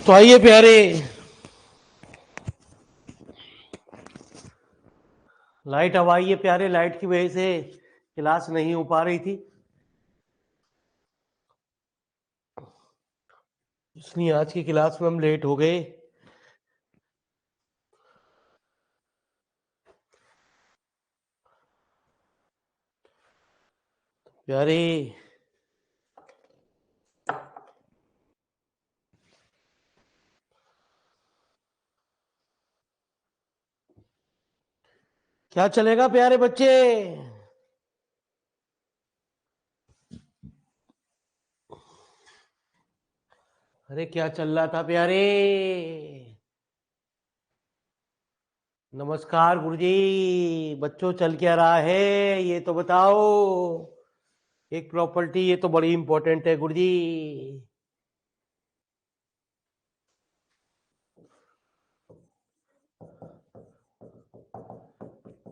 तो आइए प्यारे, लाइट अब आई है प्यारे। लाइट की वजह से क्लास नहीं हो पा रही थी, इसलिए आज की क्लास में हम लेट हो गए। प्यारे क्या चलेगा प्यारे बच्चे? अरे क्या चल रहा था प्यारे? नमस्कार गुरुजी। बच्चों चल क्या रहा है ये तो बताओ। एक प्रॉपर्टी ये तो बड़ी इंपॉर्टेंट है गुरुजी।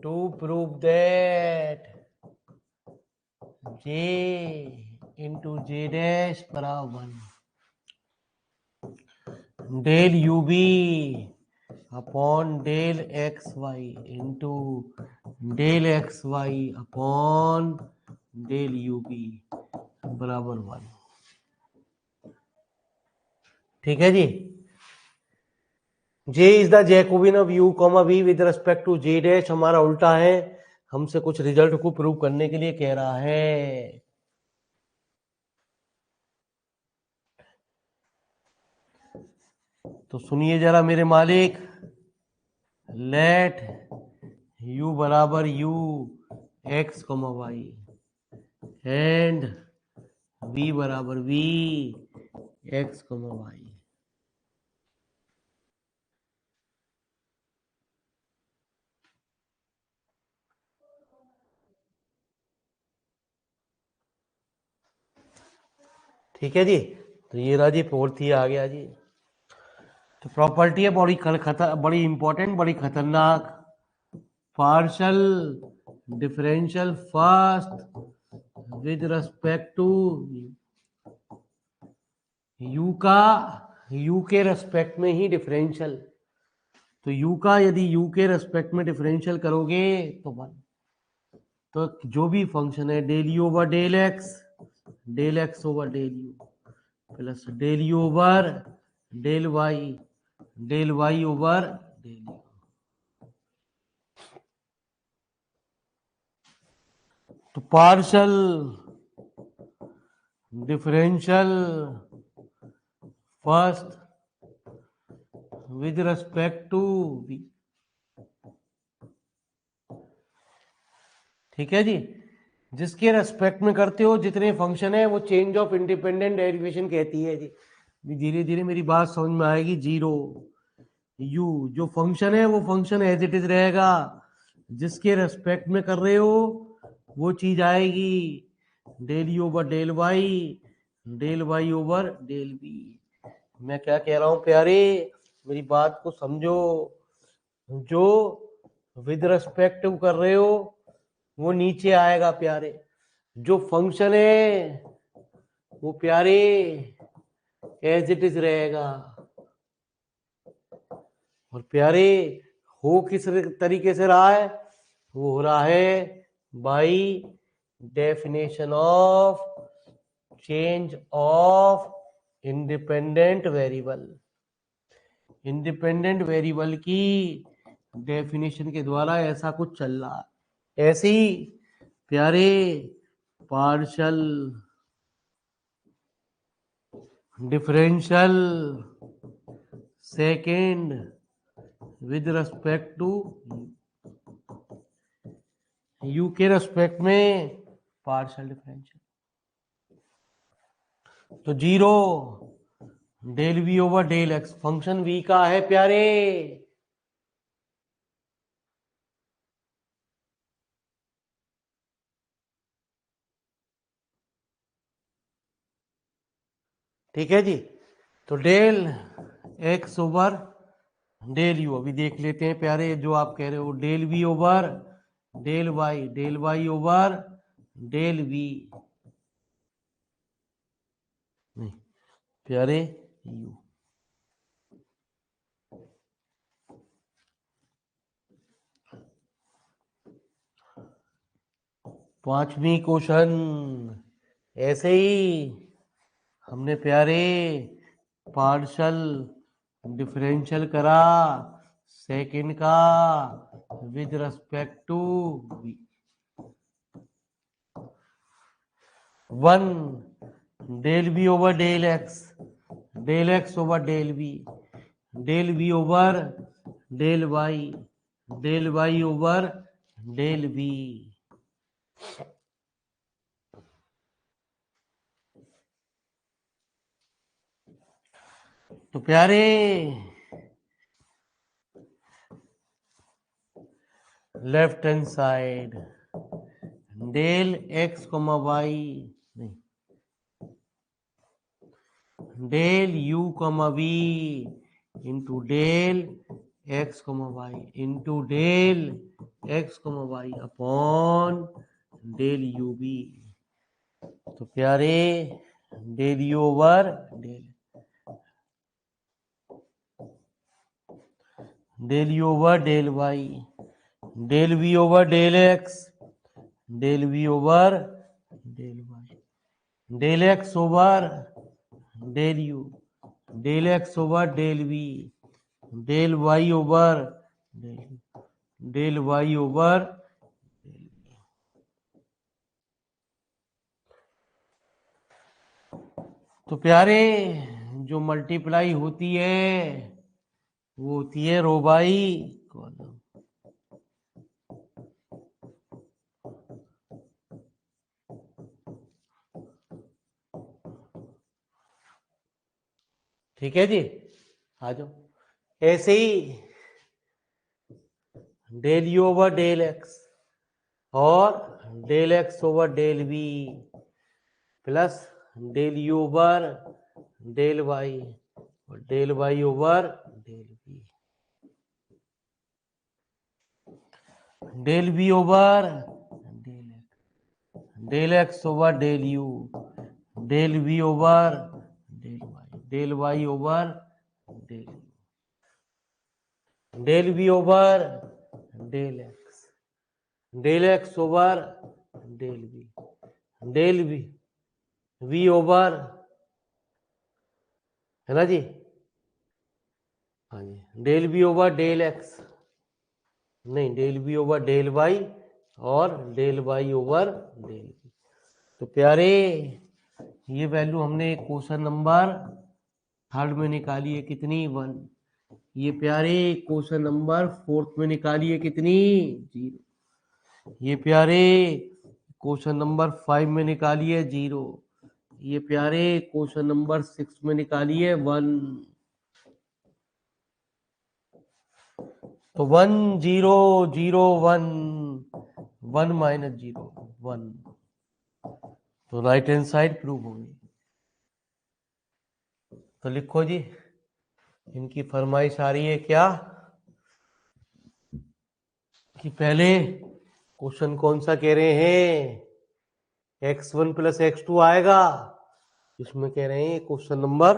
To prove that j into J dash बराबर del u b upon del x y into del x y upon del u b बराबर 1। ठीक है जी। J is the Jacobian of u comma v with respect to j dash. हमारा उल्टा है, हमसे कुछ रिजल्ट को प्रूव करने के लिए कह रहा है। तो सुनिए जरा मेरे मालिक, लेट u बराबर u x comma Y and v बराबर v x कॉमा वाई। ठीक है जी। तो ये रहा जी, फोर्थ ही आ गया जी। तो प्रॉपर्टी है बड़ी इंपॉर्टेंट, बड़ी खतरनाक। Partial differential first with respect to U का यू के रेस्पेक्ट में ही डिफरेंशियल। तो यू का यदि यू के रेस्पेक्ट में डिफरेंशियल करोगे तो 1। तो जो भी फंक्शन है del you over del x over del u plus del you over del Y over del u. तो partial differential first with respect to v। ठीक है जी। जिसके रेस्पेक्ट में करते हो जितने फंक्शन है वो चेंज ऑफ इंडिपेंडेंट डेरिवेशन कहती है जी। धीरे धीरे मेरी बात समझ में आएगी। जीरो यू जो फंक्शन है वो फंक्शन एज इट इज रहेगा, जिसके रेस्पेक्ट में कर रहे हो वो चीज आएगी del you over del Y over del B. मैं क्या कह रहा हूं प्यारे, मेरी बात को समझो। जो विद रेस्पेक्ट कर रहे हो वो नीचे आएगा प्यारे, जो फंक्शन है वो प्यारे एज इट इज रहेगा। और प्यारे हो किस तरीके से रहा है? वो हो रहा है by definition of change of independent variable. Independent variable की डेफिनेशन के द्वारा ऐसा कुछ चल रहा है। ऐसे ही प्यारे partial differential second with respect to U के रेस्पेक्ट में पार्शियल डिफरेंशियल। तो zero del we over del X function V का है प्यारे। ठीक है जी। तो del x over del U अभी देख लेते हैं प्यारे। जो आप कह रहे हो del we over del Y over del V, नहीं प्यारे यू। पांचवी क्वेश्चन ऐसे ही हमने प्यारे पार्शल डिफरेंशियल करा सेकंड का with respect to v। 1 del v over del x over del v over del y over del v। तो प्यारे left hand side del x y नहीं del u v into del x y into del x y upon del u v। तो प्यारे del u over del u over del y del v over del x del v over del y del x over del u del x over del v del y over del y over. तो प्यारे जो multiply होती है वो होती है रो by column. ठीक है जी, आ जाओ। ऐसे ही del you over del x और del x over del v plus del you over del y और del Y over del v. Del we over del x over del u del we over del Y over del del we over del x over del we over है ना जी। हाँ जी, del we over del x नहीं del we over del y और del Y over del V. तो प्यारे ये वैल्यू हमने क्वेश्चन नंबर थर्ड में निकाली है कितनी 1। ये प्यारे क्वेश्चन नंबर फोर्थ में निकाली है कितनी 0। ये प्यारे क्वेश्चन नंबर 5 में निकाली है 0। ये प्यारे क्वेश्चन नंबर 6 में निकाली है 1। तो 1 0 0 1 1 माइनस 0 1। तो राइट हैंड साइड प्रूव होगी। तो लिखो जी, इनकी फरमाइश आ रही है क्या कि पहले क्वेश्चन कौन सा कह रहे हैं x1 प्लस x2 आएगा। इसमें कह रहे हैं क्वेश्चन नंबर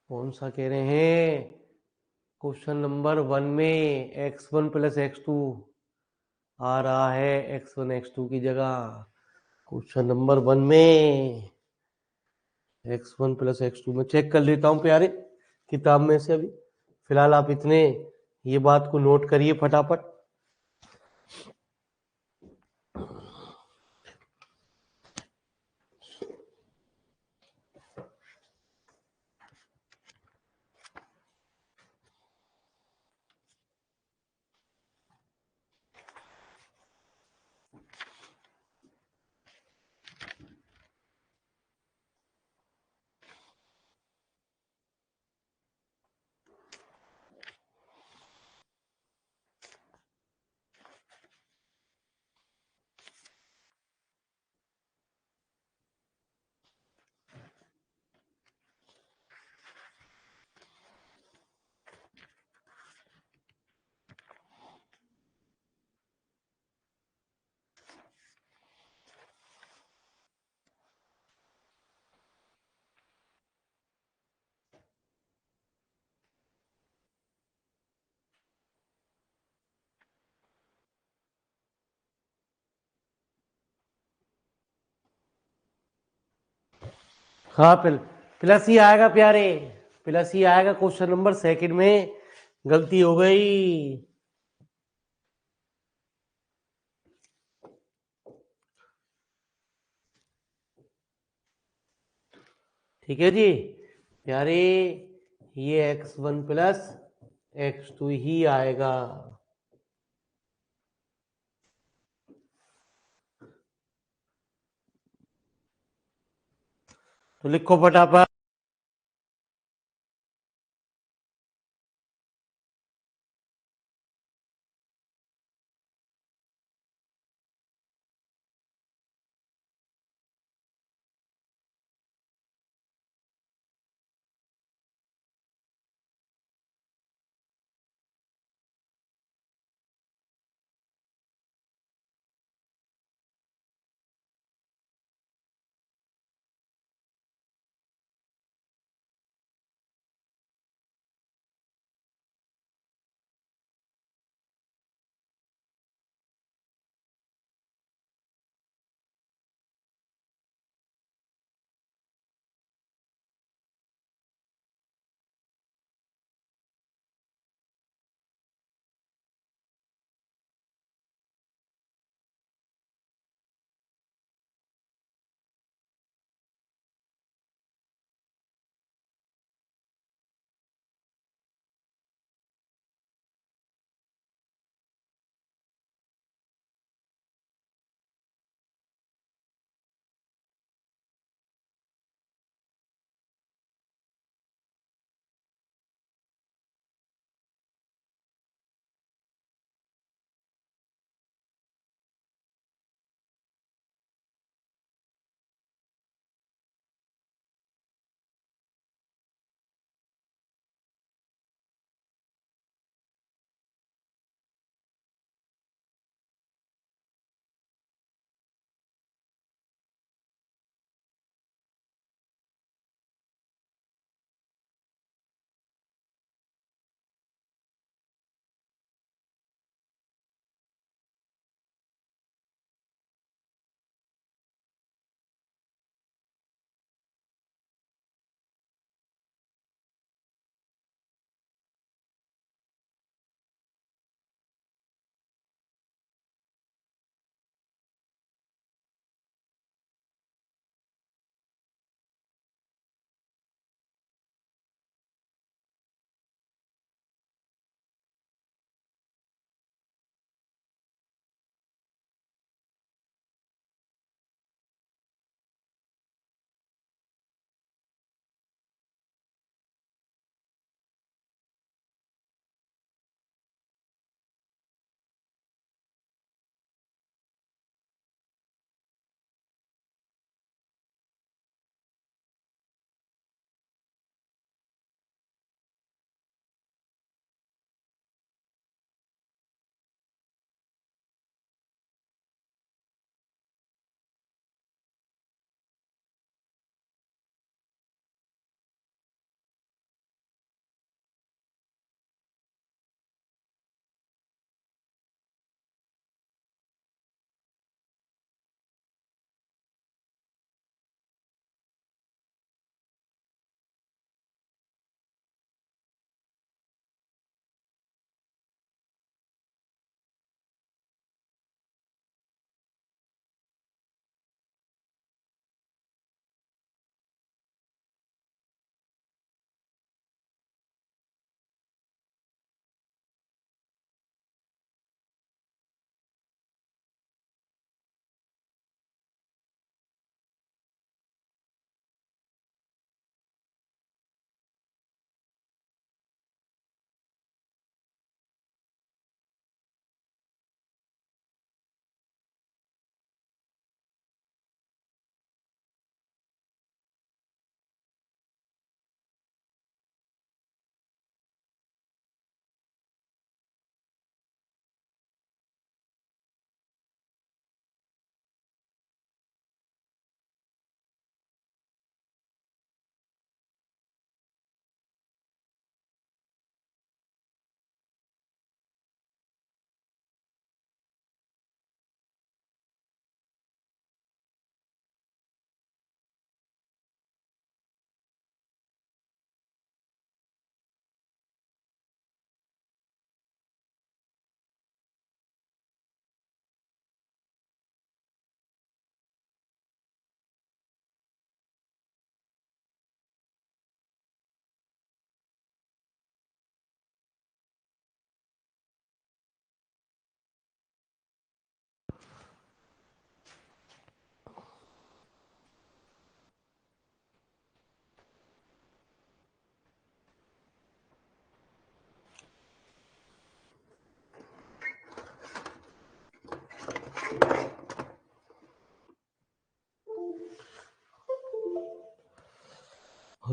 कौन सा कह रहे हैं क्वेश्चन नंबर 1 में x1 प्लस x2 आ रहा है x1 x2 की जगह। क्वेश्चन नंबर 1 में x1 प्लस x2 में चेक कर लेता हूं प्यारे किताब में से। अभी फिलहाल आप इतने ये बात को नोट करिए फटाफट। हाँ प्लस ही आएगा प्यारे, प्लस ही आएगा। क्वेश्चन नंबर सेकंड में गलती हो गई। ठीक है जी प्यारे, ये x1 प्लस x2 ही आएगा। तो लिखो फटाफट।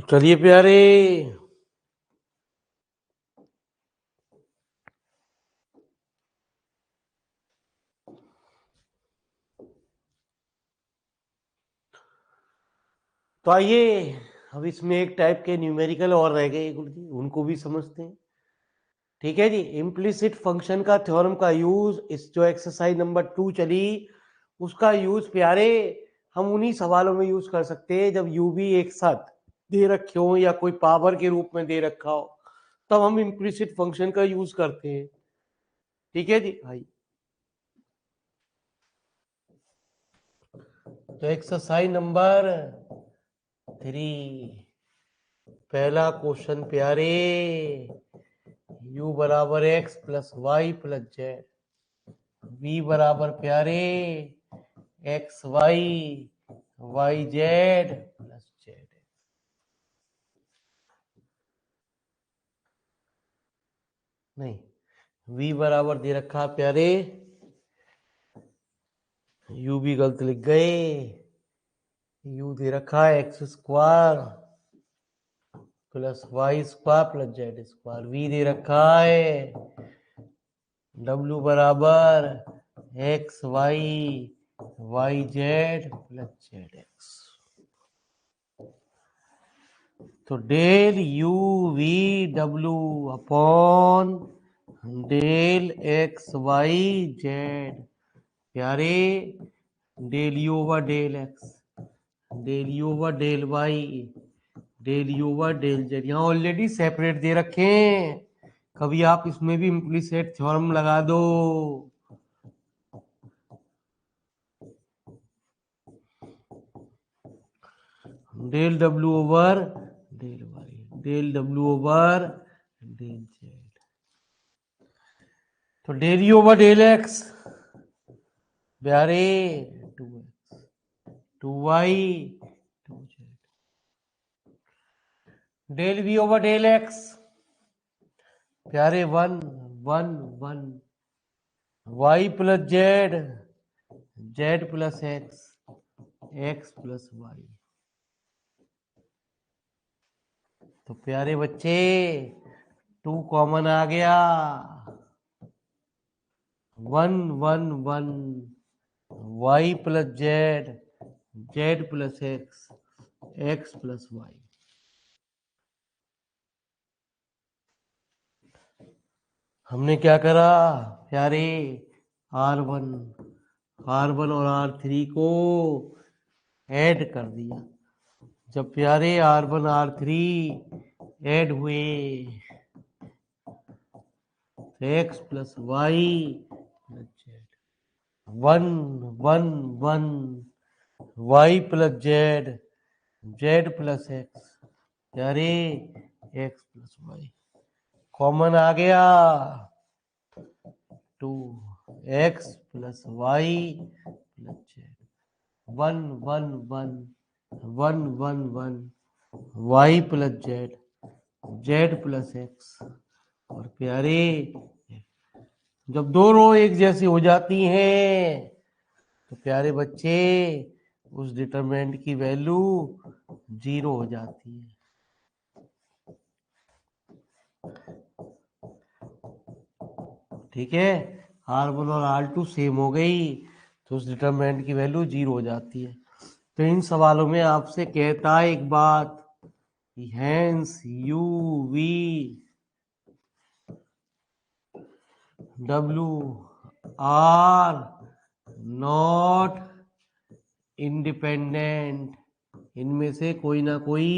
चलिए प्यारे, तो आइए अब इसमें एक टाइप के न्यूमेरिकल और रह गए गुरुजी, उनको भी समझते हैं। ठीक है जी, इम्प्लिसिट फंक्शन का थ्योरम का यूज, इस जो एक्सरसाइज नंबर 2 चली उसका यूज प्यारे हम उन्हीं सवालों में यूज कर सकते हैं जब यू भी एक साथ दे रखे हो या कोई पावर के रूप में दे रखा हो, तब हम इम्प्लिसिट फंक्शन का यूज करते हैं। ठीक है जी भाई, तो एक्सरसाइज नंबर 3 पहला क्वेश्चन प्यारे, u बराबर x plus Y plus Z, v बराबर प्यारे X Y Y Z plus Z. नहीं, v बराबर दे रखा है प्यारे, u भी गलत लिख गए, u दे रखा है x square plus Y square plus Z square, v दे रखा है w बराबर x Y Y Z plus Z x. तो डेल यू वी डब्ल्यू upon del x y z प्यारे, del you over del x, del you over del y, del you over del z, यहाँ already separate दे रखे हैं, कभी आप इसमें भी इम्प्लिसिट थ्योरम लगा दो। डेल डब्ल्यू ओवर डेल वाई, डेल डब्ल्यू ओवर डेल जेड, तो del you over del x प्यारे 2x 2y 2z, del v over del x प्यारे 1 1 1, y plus Z Z plus x x plus y. तो प्यारे बच्चे 2 कॉमन आ गया, 1 1 1, y plus Z Z plus x x plus Y. हमने क्या करा प्यारे, R1 R1 और R3 को ऐड कर दिया, जब प्यारे R1 R3 ऐड हुए तो x plus Y plus Z, 1 1 1, y plus Z Z plus X प्यारे x प्लस वाई कॉमन आ गया, 2 x plus Y plus Z, 1 1 1 1 1 1, y plus Z Z plus X, और प्यारे जब दो रो एक जैसी हो जाती हैं तो प्यारे बच्चे उस डिटरमिनेंट की वैल्यू 0 हो जाती है। ठीक है, R1 और R2 सेम हो गई तो उस डिटरमिनेंट की वैल्यू 0 हो जाती है। तो इन सवालों में आपसे कहता है एक बात, hence U we W are not independent, इनमें से कोई ना कोई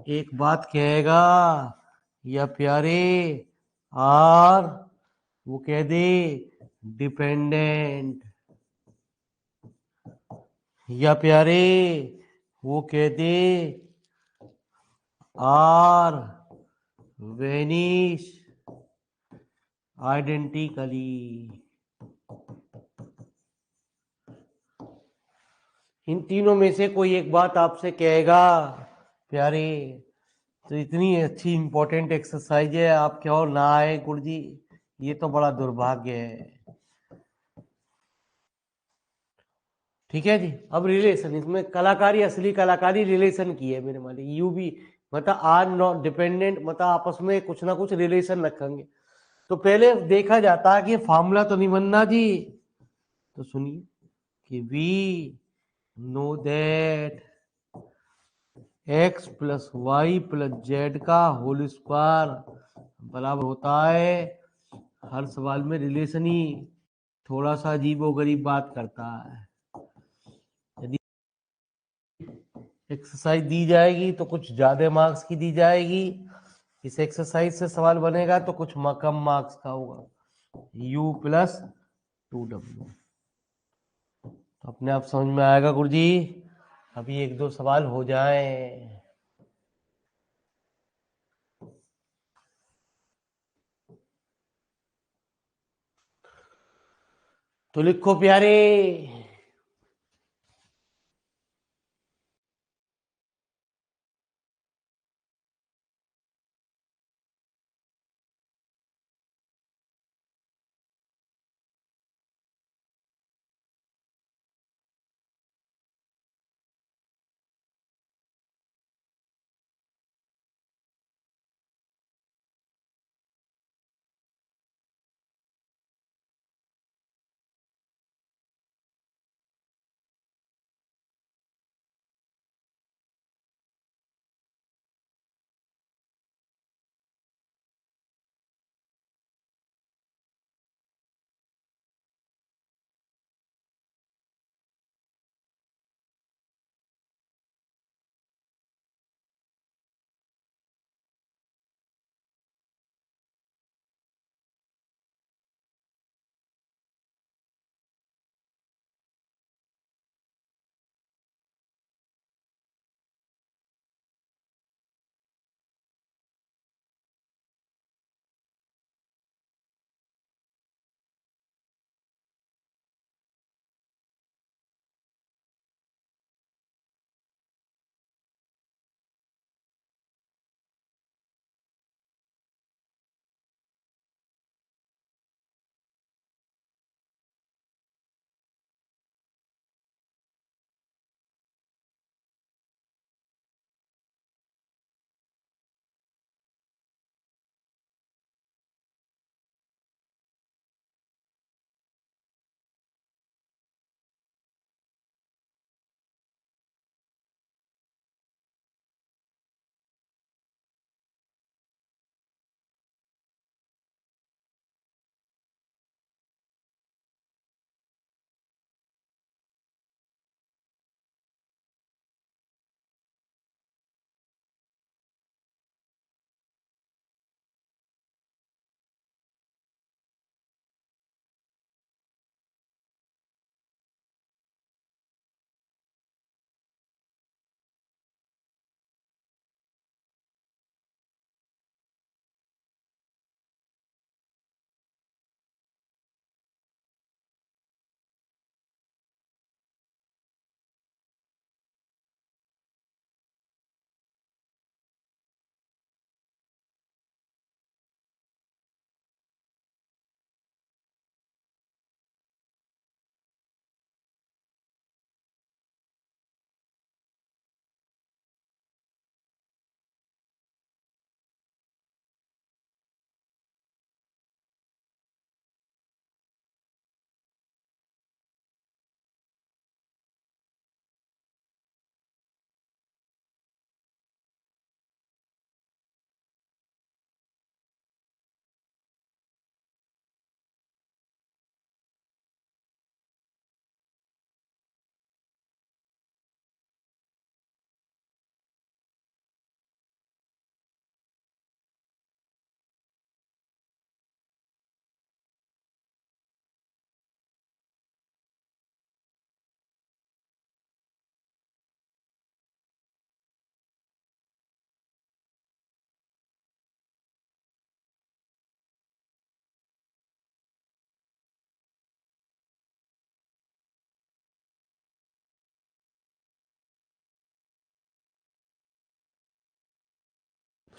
एक बात कहेगा, या प्यारे आर वो कह दे डिपेंडेंट, या प्यारे वो कह दे आर वेनिश आइडेंटिकली। इन तीनों में से कोई एक बात आपसे कहेगा प्यारे, तो इतनी अच्छी इंपॉर्टेंट एक्सरसाइज है, आप क्या और ना आए गुरुजी, ये तो बड़ा दुर्भाग्य है। ठीक है जी। अब रिलेशन, इसमें कलाकारी, असली कलाकारी रिलेशन की है मेरे मान यू भी, मतलब आर नॉट डिपेंडेंट, मतलब आपस में कुछ ना कुछ रिलेशन रखेंगे। तो पहले देखा जाता है कि फॉर्मूला तो नहीं बनना जी। तो सुनिए कि we know that x plus Y plus Z का होल स्क्वायर बराबर होता है, हर सवाल में रिलेशन ही थोड़ा सा अजीबोगरीब बात करता है। यदि एक्सरसाइज दी जाएगी तो कुछ ज्यादा मार्क्स की दी जाएगी, इस एक्सरसाइज से सवाल बनेगा तो कुछ कम मार्क्स का होगा, u प्लस 2w। तो अपने आप समझ में आएगा गुरुजी। अभी एक दो सवाल हो जाए तो लिखो प्यारे।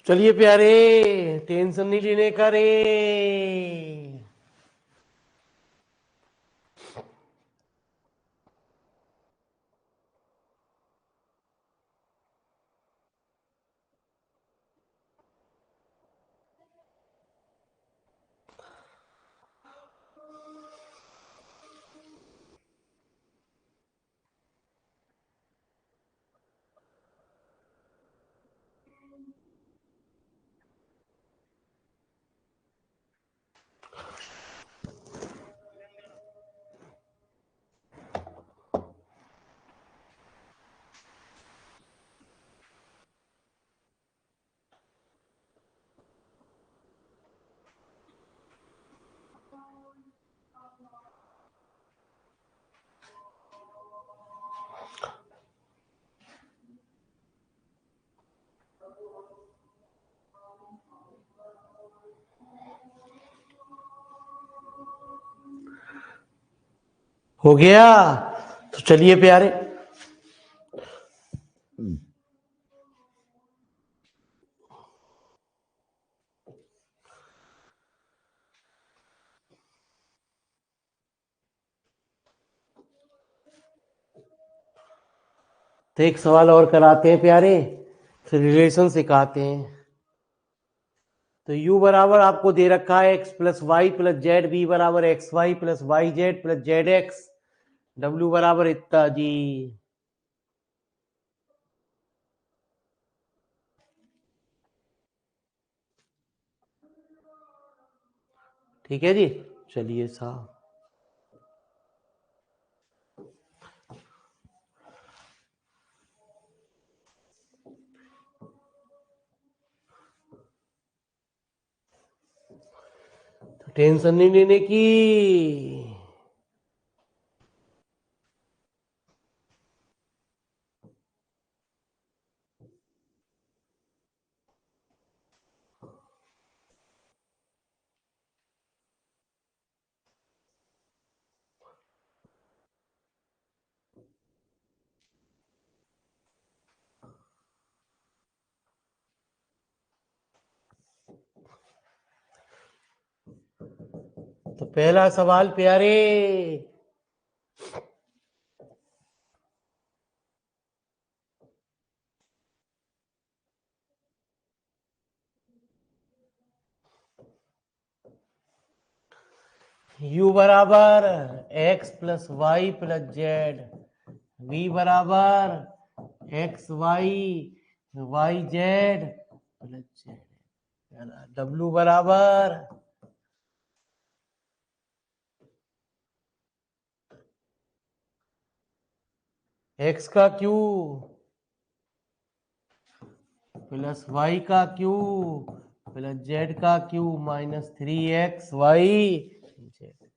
चलिए प्यारे, टेंशन नहीं लेने का रे। हो गया। तो चलिए प्यारे, तो एक सवाल और कराते हैं प्यारे, फिर रिलेशन सिखाते हैं। तो u बराबर आपको दे रखा है x plus Y plus Z, v बराबर x Y plus Y Z plus Z X, w बराबर इतना जी। ठीक है जी, चलिए साहब। तो टेंशन नहीं लेने की। तो पहला सवाल प्यारे, u बराबर x plus Y plus Z, v बराबर x Y Y Z plus z, w बराबर x का क्यू प्लस वाई का क्यू प्लस जेड का क्यू माइनस 3xy जेड।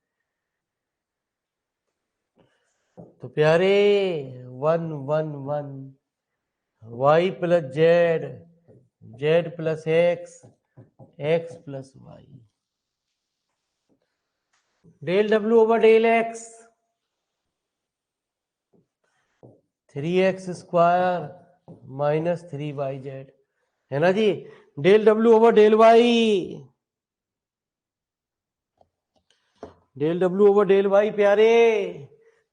तो प्यारे 1 1 1 Y plus Z, Z plus x, x plus Y, del डब्ल्यू over del x 3x square minus 3yz, है ना जी। डेल डब्ल्यू ओवर डेल वाई, डेल डब्ल्यू ओवर डेल वाई प्यारे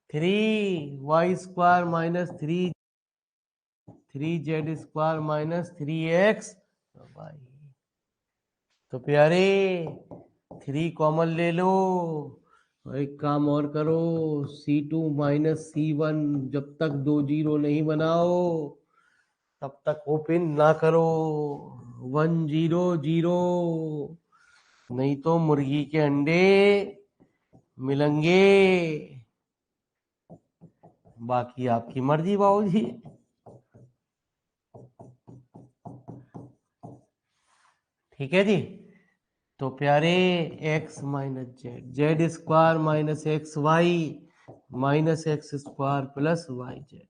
3y² minus 3z square minus 3x Y. तो प्यारे 3 common ले लो, और एक काम और करो, C2 माइनस C1 जब तक 2 जीरो नहीं बनाओ तब तक ओपन ना करो। 1 0 0, नहीं तो मुर्गी के अंडे मिलेंगे। बाकी आपकी मर्जी बाबूजी। ठीक है जी। तो प्यारे x minus Z, Z square minus x Y minus X square plus Y Z.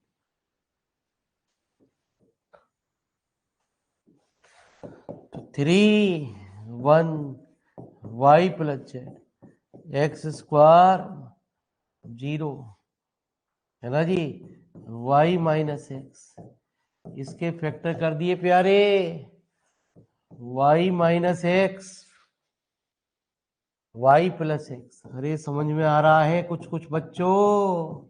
तो 3 1 Y plus Z X square 0, है ना जी, वाई माइनस एक्स, इसके फैक्टर कर दिए प्यारे, Y minus x Y plus X. अरे समझ में आ रहा है कुछ कुछ बच्चों,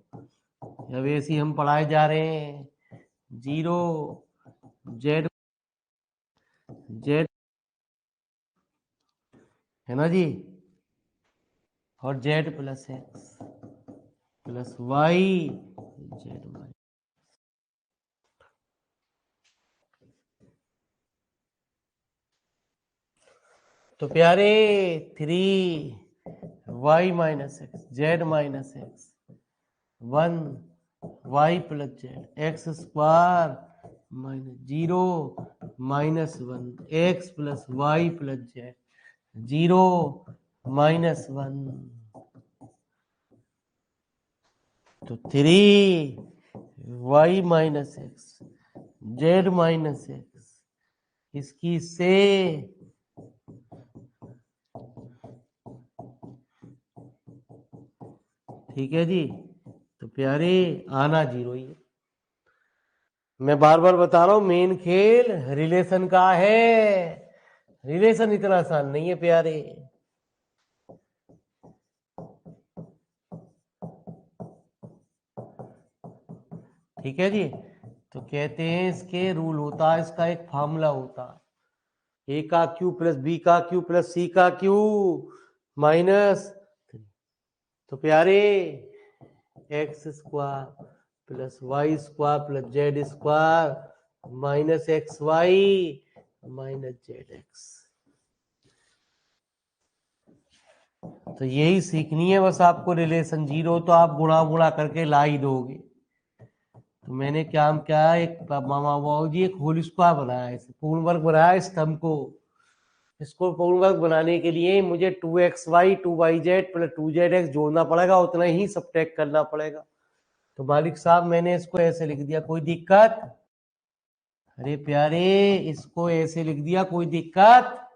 अब ऐसे हम पढ़ाए जा रहे हैं। 0 जेड जेड, है ना जी, और Z plus X plus Y Z Y. तो प्यारे 3y minus X Z minus X 1 Y plus Z X square minus 0 minus 1 X plus Y plus Z 0 minus 1। तो 3y minus X Z minus X, इसकी से ठीक है जी। तो प्यारे आना 0 ही है। मैं बार बार बता रहा हूं, मेन खेल रिलेशन का है। रिलेशन इतना आसान नहीं है प्यारे। ठीक है जी। तो कहते हैं इसके रूल होता है, इसका एक फार्मूला होता है, ए का क्यू प्लस बी का क्यू प्लस सी का क्यू माइनस। तो प्यारे X square plus Y square plus Z square minus x Y minus Z x. तो यही सीखनी है बस आपको। रिलेशन 0 तो आप गुणा गुणा करके ला ही दोगे। तो मैंने क्या क्या एक मामा बाबू जी एक होल स्क्वायर बनाया है, पूर्ण वर्ग बनाया स्तंभ को। इसको पूर्ण वर्ग बनाने के लिए मुझे 2xy 2yz प्लस 2zx जोड़ना पड़ेगा, उतना ही सबट्रैक्ट करना पड़ेगा। तो मालिक साहब मैंने इसको ऐसे लिख दिया, कोई दिक्कत? अरे प्यारे इसको ऐसे लिख दिया, कोई दिक्कत?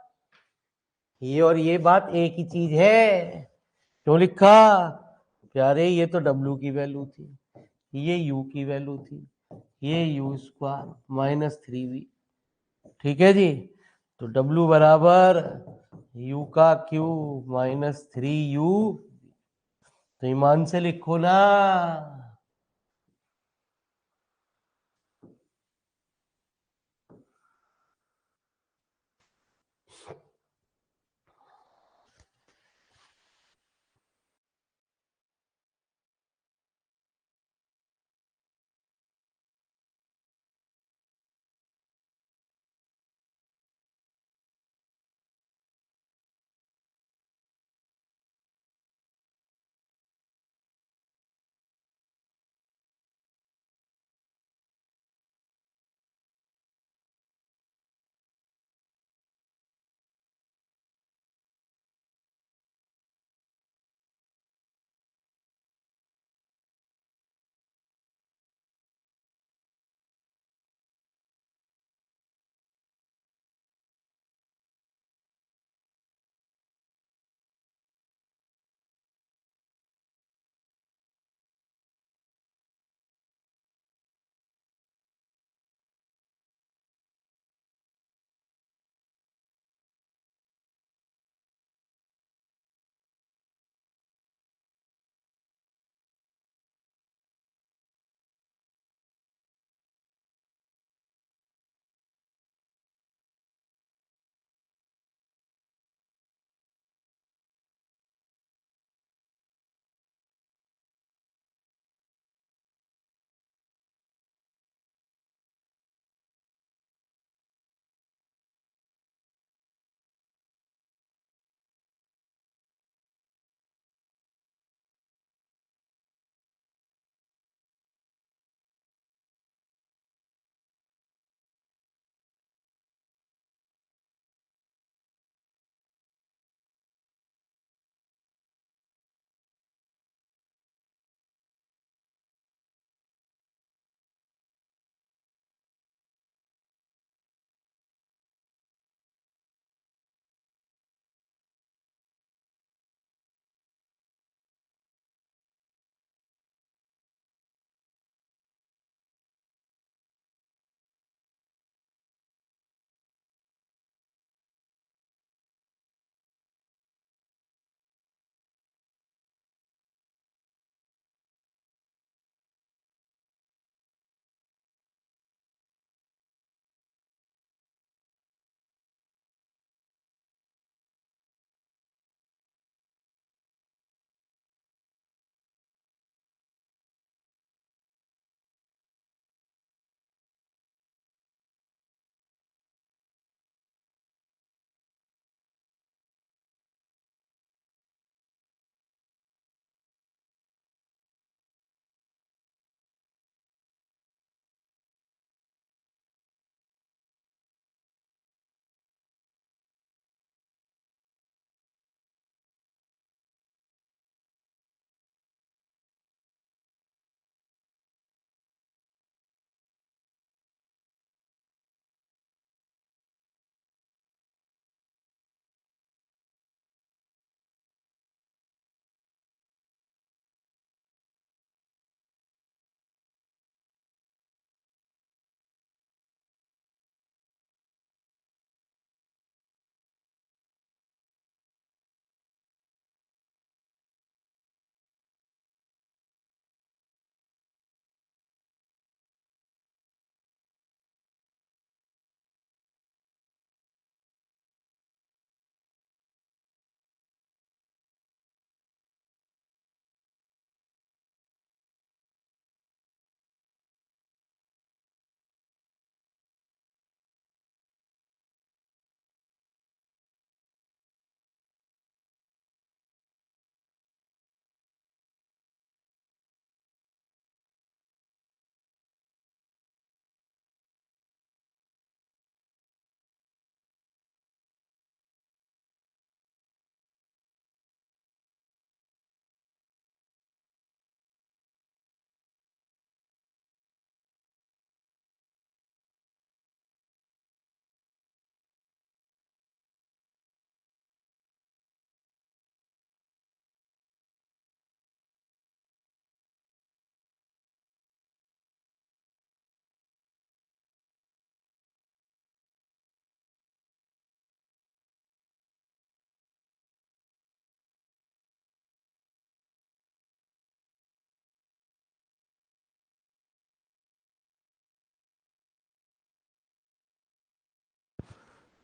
ये और ये बात एक ही चीज है। क्यों लिखा? प्यारे ये तो W की वैल्यू थी, ये U की वैल्यू थी, ये U स्क्वायर माइनस 3V। ठीक है जी। तो W बराबर U का Q माइनस 3U। तो ईमान से लिखो ना।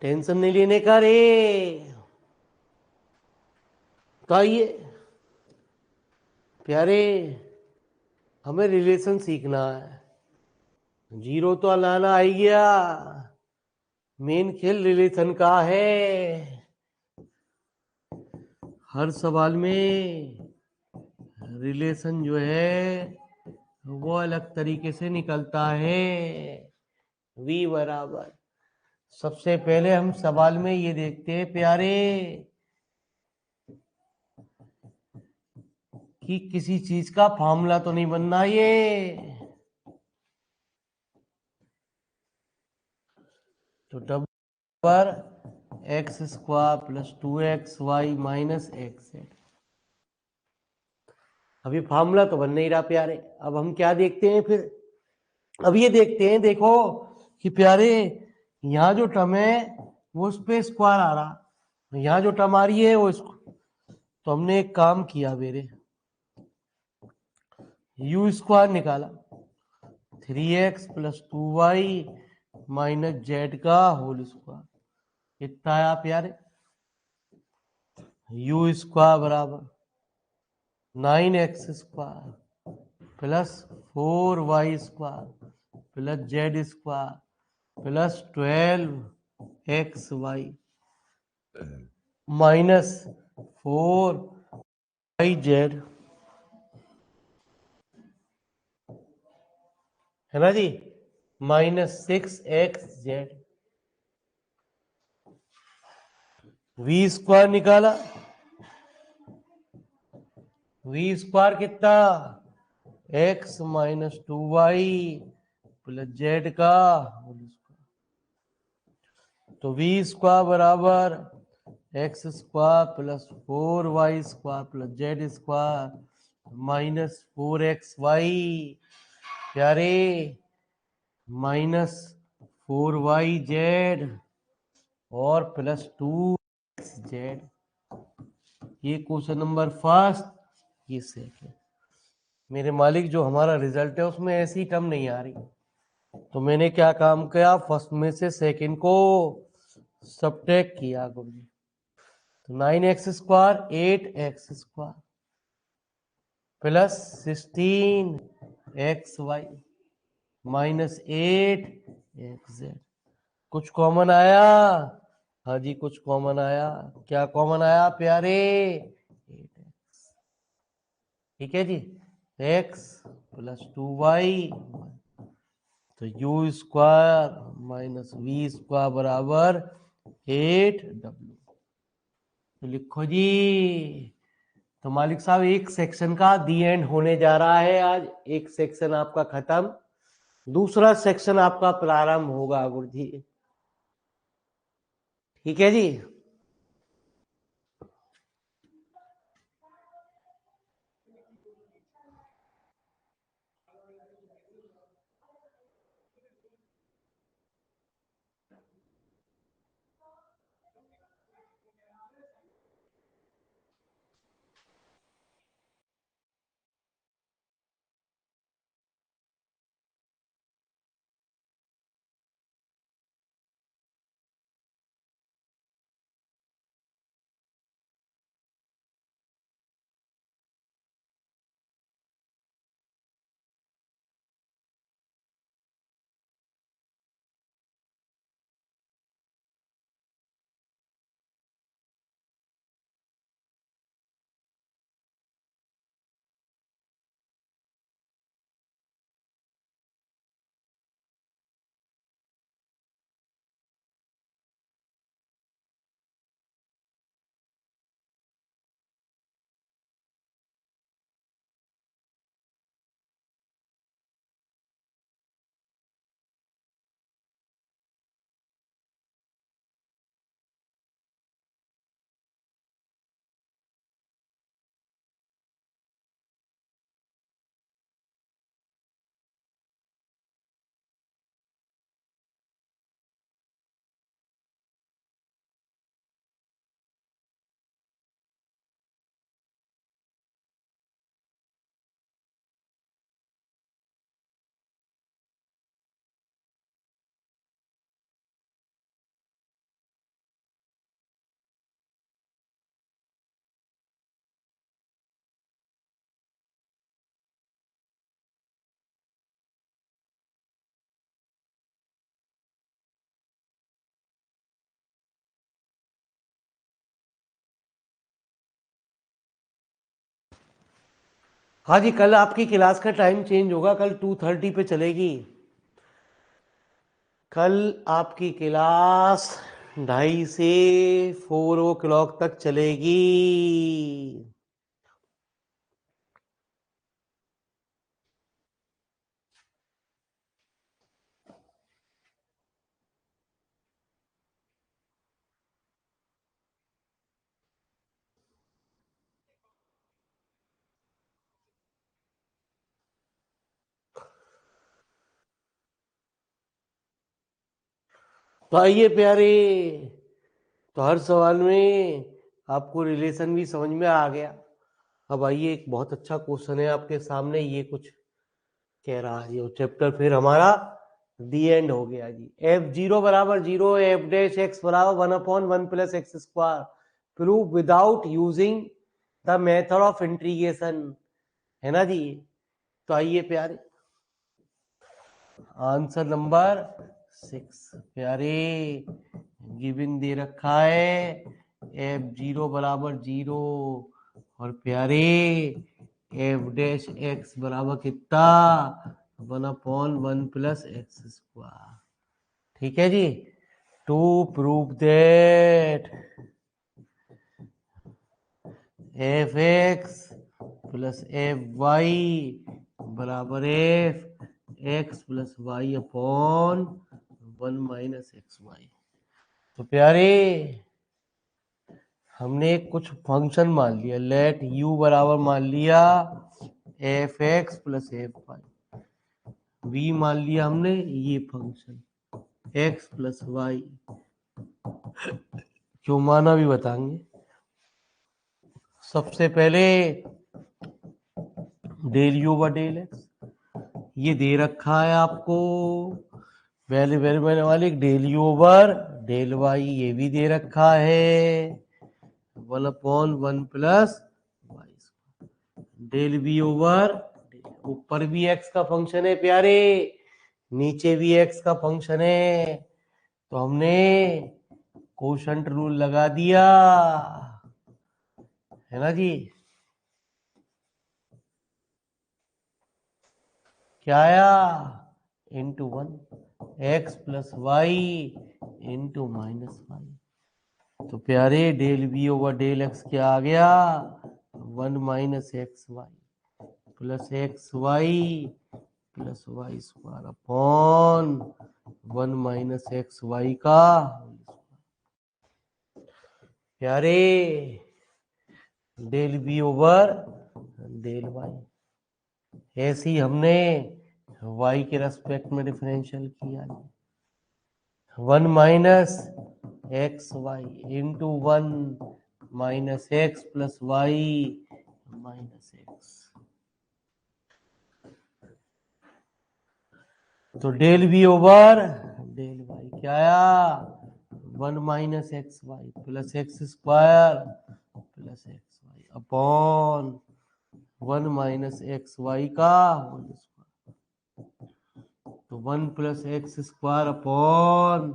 टेंशन नहीं लेने का रे। तो आइए प्यारे, हमें रिलेशन सीखना है। जीरो तो लाना आई गया, मेन खेल रिलेशन का है। हर सवाल में रिलेशन जो है वो अलग तरीके से निकलता है। v बराबर, सबसे पहले हम सवाल में ये देखते हैं प्यारे कि किसी चीज का फॉर्मूला तो नहीं बनना ये। तो डबल पर x square plus 2xy minus x है। अभी फॉर्मूला तो बन नहीं रहा प्यारे। अब हम क्या देखते हैं फिर, अब ये देखते हैं, देखो कि प्यारे यहाँ जो टर्म है वो उस पे स्क्वायर आ रहा, यहाँ जो टर्म आ रही है वो इसको, तो हमने एक काम किया मेरे, यू स्क्वायर निकाला, 3x plus 2y minus Z का होल स्क्वायर, कितना आया प्यारे, यू स्क्वायर बराबर 9x square plus 4y square plus Z square plus 12xy minus 4yz, है ना जी, माइनस 6xz। वी स्क्वायर निकाला, वी स्क्वायर कितना, x minus 2y plus Z का होल स्क्वायर, तो वी स्क्वायर बराबर x square plus 4y square plus Z square minus 4xy प्यारे minus 4yz और plus 2xz। ये क्वेश्चन नंबर फर्स्ट, ये second. मेरे मालिक जो हमारा रिजल्ट है उसमें ऐसी टर्म नहीं आ रही, तो मैंने क्या काम किया, फर्स्ट में से सेकंड को सब्ट्रैक्ट किया गुरुजी। तो 9x square 8x square plus 16xy minus 8xz, कुछ कॉमन आया, हाँ जी कुछ कॉमन आया, क्या कॉमन आया प्यारे, 8x, ठीक है जी, x प्लस 2y, तो U square minus V square बराबर 8w। तो लिखो जी, तो मालिक साहब एक सेक्शन का दी एंड होने जा रहा है आज, एक सेक्शन आपका खत्म, दूसरा सेक्शन आपका प्रारंभ होगा गुरुजी, ठीक है जी। हाँ जी, कल आपकी क्लास का टाइम चेंज होगा, कल 2:30 पे चलेगी। कल आपकी क्लास 2:30 से 4 o'clock तक चलेगी। तो आइए प्यारे, तो हर सवाल में आपको रिलेशन भी समझ में आ गया। अब आइए, एक बहुत अच्छा क्वेश्चन है आपके सामने, ये कुछ कह रहा है, ये चैप्टर फिर हमारा दी एंड हो गया जी। f0 बराबर 0, एफ डैश एक्स बराबर 1/1 plus x square, prove without using the method of integration, है ना जी। तो आइए प्यारे, आंसर नंबर 6 प्यारे, गिवन दे रखा है f0 बराबर 0 और प्यारे एफ डैश एक्स बराबर कितना 1/1 प्लस एक्स स्क्वायर। ठीक है जी। To prove that f x plus F y बराबर f x plus Y upon 1 minus x y. तो प्यारे, हमने कुछ फंक्शन मान लिया, लेट यू बराबर मान लिया F x plus F Y, V मान लिया हमने ये फंक्शन एक्स प्लस वाई, क्यों माना भी बताएंगे। सबसे पहले डेल यू व डेल एक्स ये दे रखा है आपको, पहले पहले मैंने वाली del you over del Y ये भी दे रखा है 1/1 plus Y, del B over, ऊपर भी एक्स का फंक्शन है प्यारे, नीचे भी एक्स का फंक्शन है, तो हमने कोशंट रूल लगा दिया, है ना जी। क्या आया into 1 X plus Y into minus Y. तो प्यारे del B over del X क्या आ गया 1 minus x Y plus x Y plus Y square upon 1 minus x Y का। प्यारे del B over del Y, ऐसे ही हमने y के रेस्पेक्ट में डिफरेंशियल किया, 1 minus x y into 1 minus x plus y minus x. तो del B over del y क्या आया 1 minus x Y plus x square plus x y upon 1 minus x Y का whole square. तो 1 plus x square upon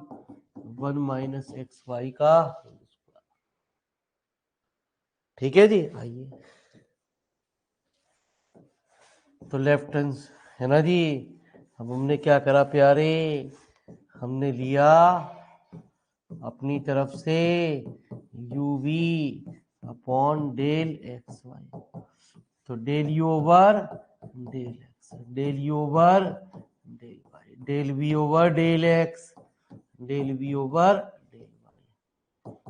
1 minus x Y का whole square. ठीक है जी। आइए, तो लेफ्ट हैंड है ना जी। अब हमने क्या करा प्यारे, हमने लिया अपनी तरफ से u v upon del x y, तो del you over del x, del you over del y, del we over del x, del we over del y.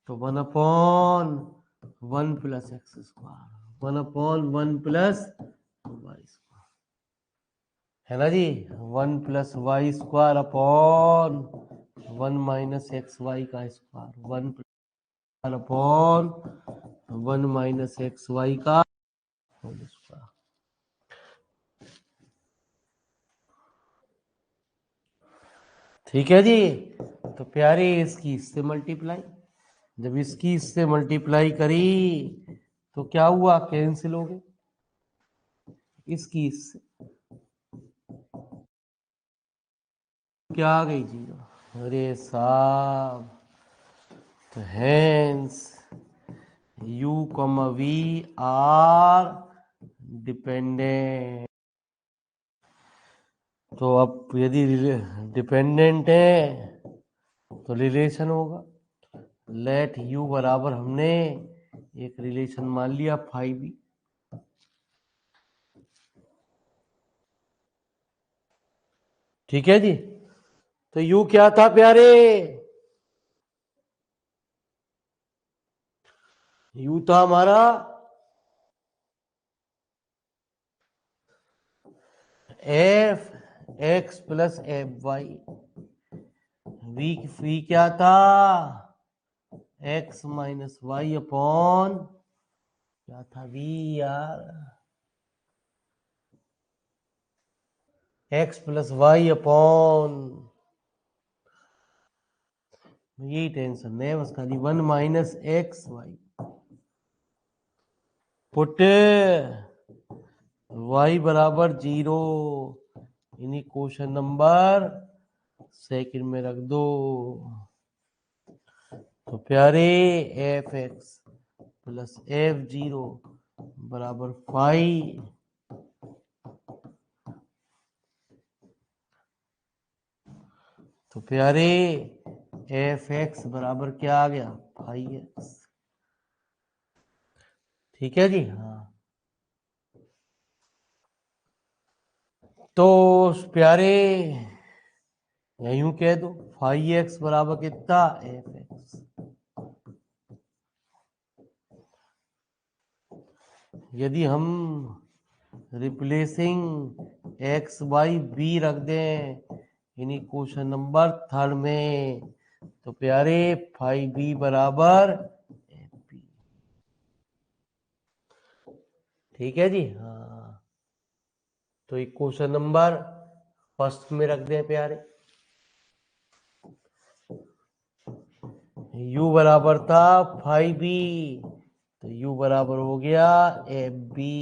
तो 1/1 plus x square 1/1 plus Y square, है ना जी। 1 plus Y square upon 1 minus x Y का square, 1 upon 1 minus x Y का whole square. ठीक है जी। तो प्यारे इसकी इससे मल्टीप्लाई, जब इसकी इससे मल्टीप्लाई करी तो क्या हुआ, कैंसिल हो गए, इसकी इससे क्या आ गई जीरो। अरे साहब, तो hence U comma V are dependent. तो अब यदि डिपेंडेंट है तो रिलेशन होगा। लेट यू बराबर हमने एक रिलेशन मान लिया फाइव बी। ठीक है जी। तो यू क्या था प्यारे? यू था हमारा F x plus F Y. V क्या था? एक्स माइनस वाई अपॉन क्या था वी यार? एक्स प्लस वाई अपॉन, यही टेंशन है बस खाली, one minus x Y. Put Y बराबर 0 इन्हीं क्वेश्चन नंबर सेकंड में रख दो। तो प्यारे एफ एक्स प्लस एफ 0 बराबर 5। तो प्यारे एफ एक्स बराबर क्या आ गया? 5x। ठीक है जी। हाँ, तो प्यारे या यूं कह दो 5x बराबर कितना? F x. यदि हम रिप्लेसिंग एक्स बाई बी रख दें इन्हीं क्वेश्चन नंबर थर्ड में, तो प्यारे 5b बराबर एफ बी। ठीक है जी। हाँ, तो एक क्वेश्चन नंबर फर्स्ट में रख दें प्यारे। u बराबर था 5b, तो u बराबर हो गया एफ बी।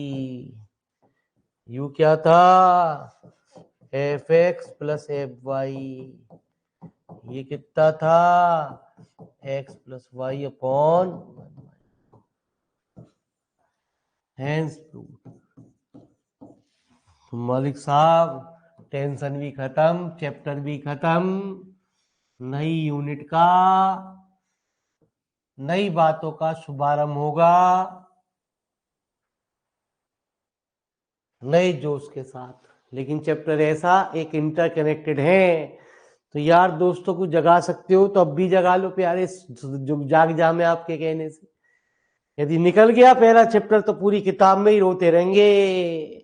u क्या था? F x plus F Y. ये कितना था? X plus Y upon hence proof. मलिक साहब टेंशन भी खत्म, चैप्टर भी खत्म, नई यूनिट का, नई बातों का शुभारंभ होगा नए जोश के साथ। लेकिन चैप्टर ऐसा एक इंटरकनेक्टेड है, तो यार दोस्तों को जगा सकते हो तो अब भी जगा लो प्यारे, जाग जा में आपके कहने से। यदि निकल गया पहला चैप्टर तो पूरी किताब में ही रोते रहेंगे।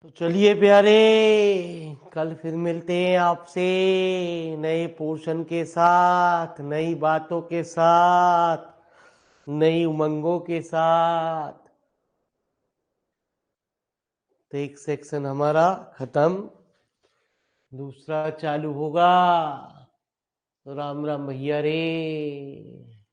तो चलिए प्यारे, कल फिर मिलते हैं आपसे नए पोर्शन के साथ, नई बातों के साथ, नई उमंगों के साथ। तो एक सेक्शन हमारा खत्म, दूसरा चालू होगा। तो राम राम भैया रे।